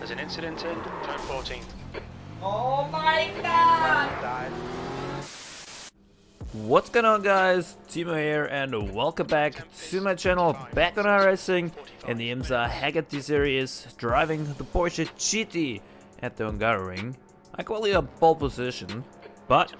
There's an incident in turn 14. Oh my god! What's going on, guys? Timo here and welcome back to my channel, back on iRacing in the IMSA hagerty series, driving the Porsche GTE at the Hungaroring. I call it a pole position, but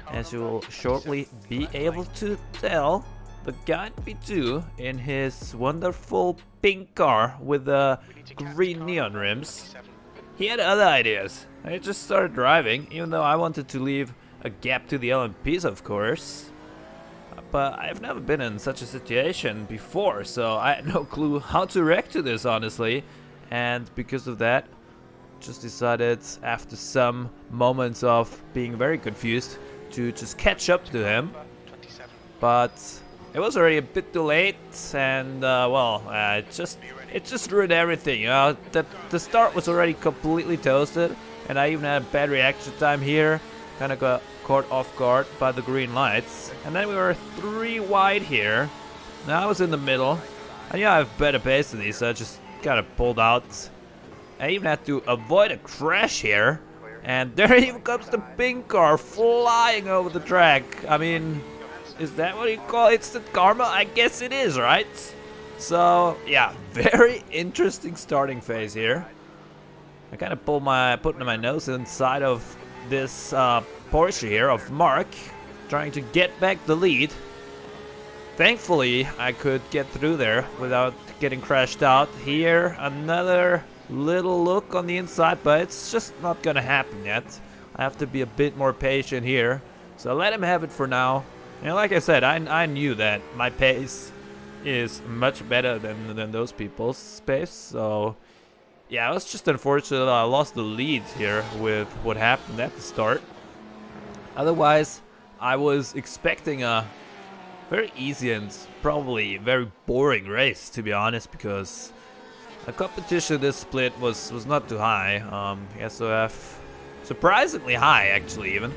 as you will shortly be able to tell, the guy B2 in his wonderful pink car with the green neon rims, he had other ideas. I just started driving, even though I wanted to leave a gap to the LMPs, of course. But I've never been in such a situation before, so I had no clue how to react to this, honestly. And because of that, just decided after some moments of being very confused to just catch up to him. But it was already a bit too late, and it just ruined everything. You know, the start was already completely toasted, and I even had a bad reaction time here. Kind of got caught off guard by the green lights, and then we were 3 wide here. Now I was in the middle. I knew I have better pace than these, so I just kind of pulled out. I even had to avoid a crash here, and there even comes the pink car flying over the track. I mean, is that what you call instant karma? I guess it is, right? So yeah, very interesting starting phase here. I kind of put my nose inside of this Porsche here of Mark, trying to get back the lead. Thankfully, I could get through there without getting crashed out. Here, another little look on the inside, but it's just not gonna happen yet. I have to be a bit more patient here, so let him have it for now. And like I said, I knew that my pace is much better than those people's pace, so yeah, it was just unfortunate that I lost the lead here with what happened at the start. Otherwise, I was expecting a very easy and probably very boring race, to be honest, because the competition this split was not too high. SOF surprisingly high, actually, even.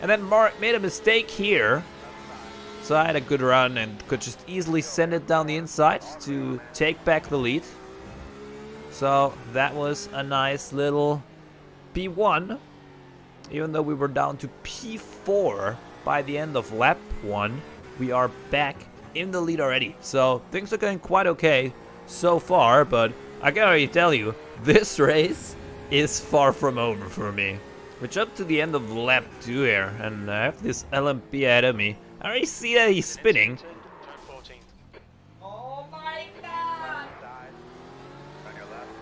And then Mark made a mistake here, so I had a good run and could just easily send it down the inside to take back the lead. So that was a nice little P1, even though we were down to P4 by the end of lap 1. We are back in the lead already, so things are going quite okay so far, but I can already tell you, this race is far from over for me. We jumped to the end of lap 2 here, and I have this LMP ahead of me. I already see that he's spinning. Oh my god!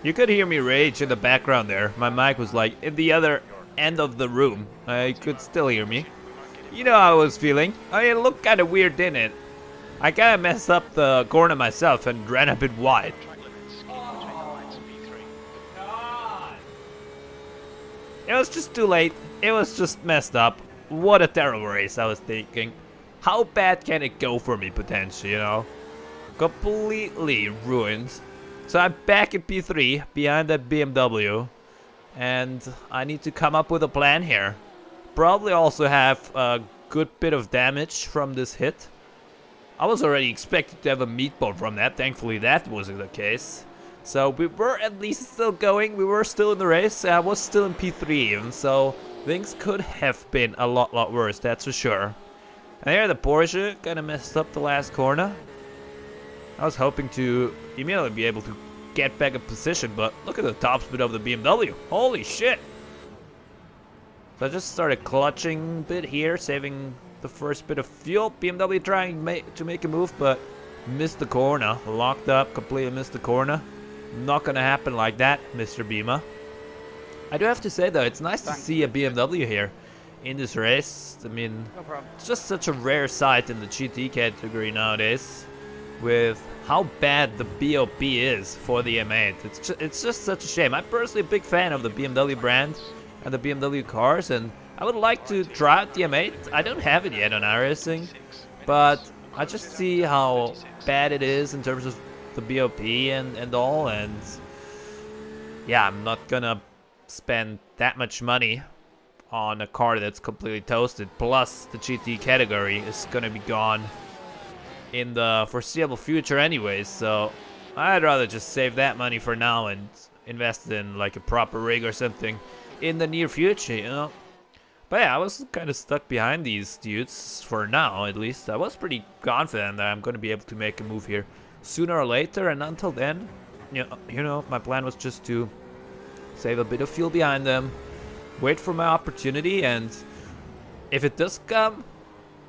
You could hear me rage in the background there. My mic was like in the other end of the room. You could still hear me. You know how I was feeling. I mean, it looked kind of weird, didn't it? I kind of messed up the corner myself and ran a bit wide. It was just too late. It was just messed up. What a terrible race, I was thinking. How bad can it go for me, potentially, you know? Completely ruined. So I'm back in P3, behind that BMW. And I need to come up with a plan here. Probably also have a good bit of damage from this hit. I was already expected to have a meatball from that. Thankfully, that wasn't the case. So we were at least still going. We were still in the race. I was still in P3 even. So things could have been a lot worse, that's for sure. And here the Porsche kind of messed up the last corner. I was hoping to immediately be able to get back a position, but look at the top speed of the BMW. Holy shit! So I just started clutching a bit here, saving the first bit of fuel. BMW trying to make a move, but missed the corner. Locked up, completely missed the corner. Not gonna happen like that, Mr. Bima. I do have to say though, it's nice to see a BMW here in this race. I mean, it's just such a rare sight in the GT category nowadays, with how bad the BOP is for the M8. It's just such a shame. I'm personally a big fan of the BMW brand and the BMW cars, and I would like to try out the M8. I don't have it yet on iRacing, but I just see how bad it is in terms of the BOP and all, and yeah, I'm not gonna spend that much money on a car that's completely toasted. Plus, the GT category is gonna be gone in the foreseeable future anyways, so I'd rather just save that money for now and invest in like a proper rig or something in the near future, you know. But yeah, I was kind of stuck behind these dudes for now, at least. I was pretty confident that I'm going to be able to make a move here sooner or later, and until then, you know, my plan was just to save a bit of fuel behind them, wait for my opportunity, and if it does come,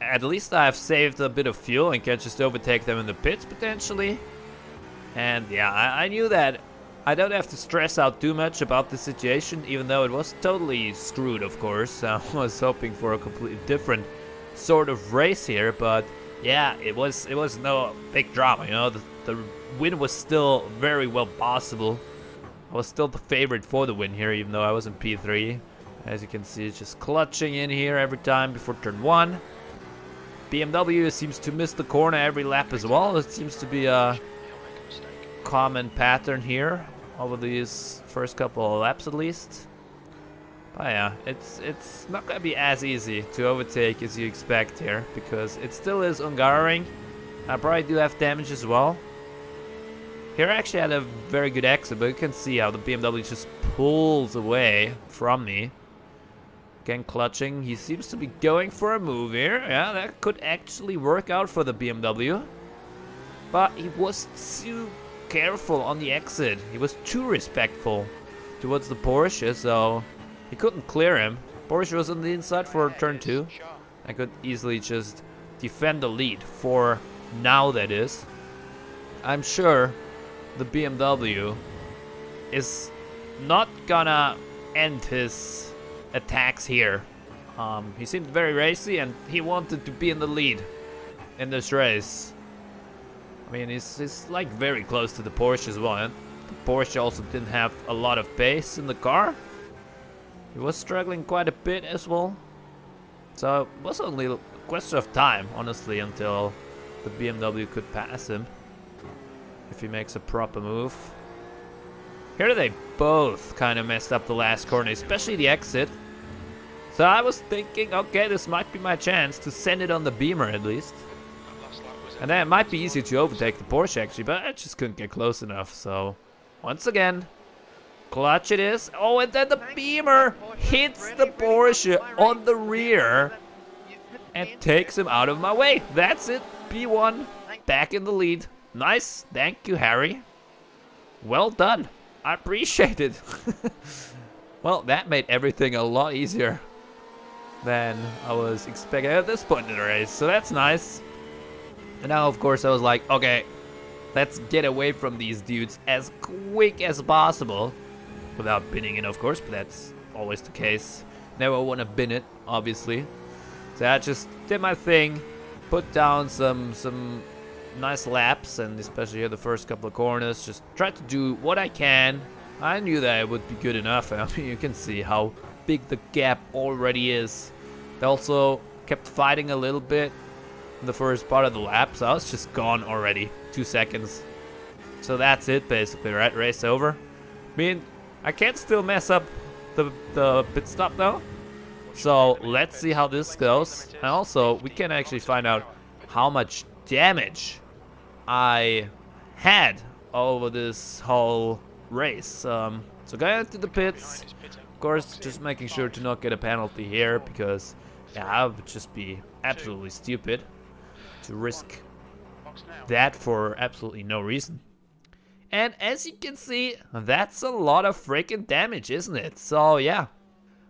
at least I've saved a bit of fuel and can just overtake them in the pits potentially. And yeah, I knew that I don't have to stress out too much about the situation, even though it was totally screwed, of course. I was hoping for a completely different sort of race here, but yeah, it was no big drama, you know. The win was still very well possible. I was still the favorite for the win here, even though I was in P3. As you can see, just clutching in here every time before turn 1. BMW seems to miss the corner every lap as well. It seems to be a common pattern here over these first couple of laps at least. But yeah, it's not gonna be as easy to overtake as you expect here, because it still is Hungaroring. I probably do have damage as well. Here I actually had a very good exit, but you can see how the BMW just pulls away from me. Again, clutching. He seems to be going for a move here. Yeah, that could actually work out for the BMW. But he was too careful on the exit. He was too respectful towards the Porsche, so he couldn't clear him. Porsche was on the inside for turn 2. I could easily just defend the lead for now, that is. I'm sure the BMW is not gonna end his attacks here. He seemed very racy and he wanted to be in the lead in this race. I mean, he's like very close to the Porsche as well, and the Porsche also didn't have a lot of pace in the car. He was struggling quite a bit as well. So it was only a question of time, honestly, until the BMW could pass him if he makes a proper move. Here they both kind of messed up the last corner, especially the exit. So I was thinking, okay, this might be my chance to send it on the beamer at least. And then it might be easy to overtake the Porsche actually, but I just couldn't get close enough. So once again, clutch it is. Oh, and then the beamer hits the Porsche on the rear and takes him out of my way. That's it, P1 back in the lead. Nice, thank you, Harry. Well done. I appreciate it. Well, that made everything a lot easier than I was expecting at this point in the race, so that's nice. And now, of course, I was like, okay, let's get away from these dudes as quick as possible. Without binning it, of course, but that's always the case. Never want to bin it, obviously. So I just did my thing, put down some nice laps, and especially here the first couple of corners, just tried to do what I can. I knew that it would be good enough. I mean, you can see how big the gap already is. They also kept fighting a little bit in the first part of the lap, so I was just gone already. 2 seconds. So that's it basically, right? Race over. I mean, I can still mess up the pit stop though. So let's see how this goes. And also, we can actually find out how much damage I had over this whole race. So going into the pits, of course, just making sure to not get a penalty here, because yeah, it would just be absolutely stupid to risk that for absolutely no reason. And as you can see, that's a lot of freaking damage, isn't it? So yeah,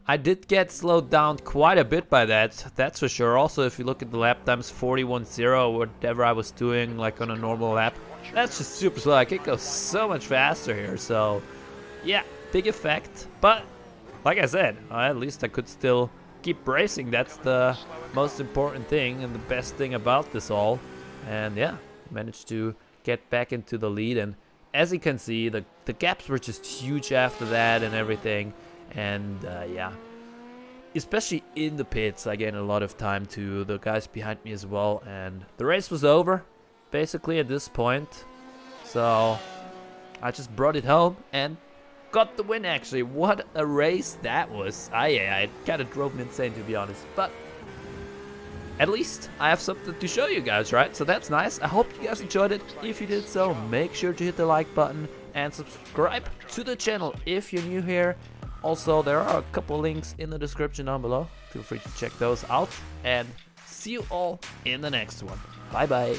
I did get slowed down quite a bit by that, that's for sure. Also, if you look at the lap times, 41.0, whatever I was doing like on a normal lap, that's just super slow. I can go so much faster here, so yeah, big effect. But like I said, at least I could still keep racing. That's the most important thing and the best thing about this all. And yeah, managed to get back into the lead, and as you can see, the gaps were just huge after that and everything. And yeah, especially in the pits, I gained a lot of time to the guys behind me as well, and the race was over basically at this point. So I just brought it home and got the win actually. What a race that was. Yeah, it kind of drove me insane, to be honest, but at least I have something to show you guys, right? So that's nice. I hope you guys enjoyed it. If you did so, make sure to hit the like button and subscribe to the channel if you're new here. Also, there are a couple links in the description down below. Feel free to check those out, and see you all in the next one. Bye bye.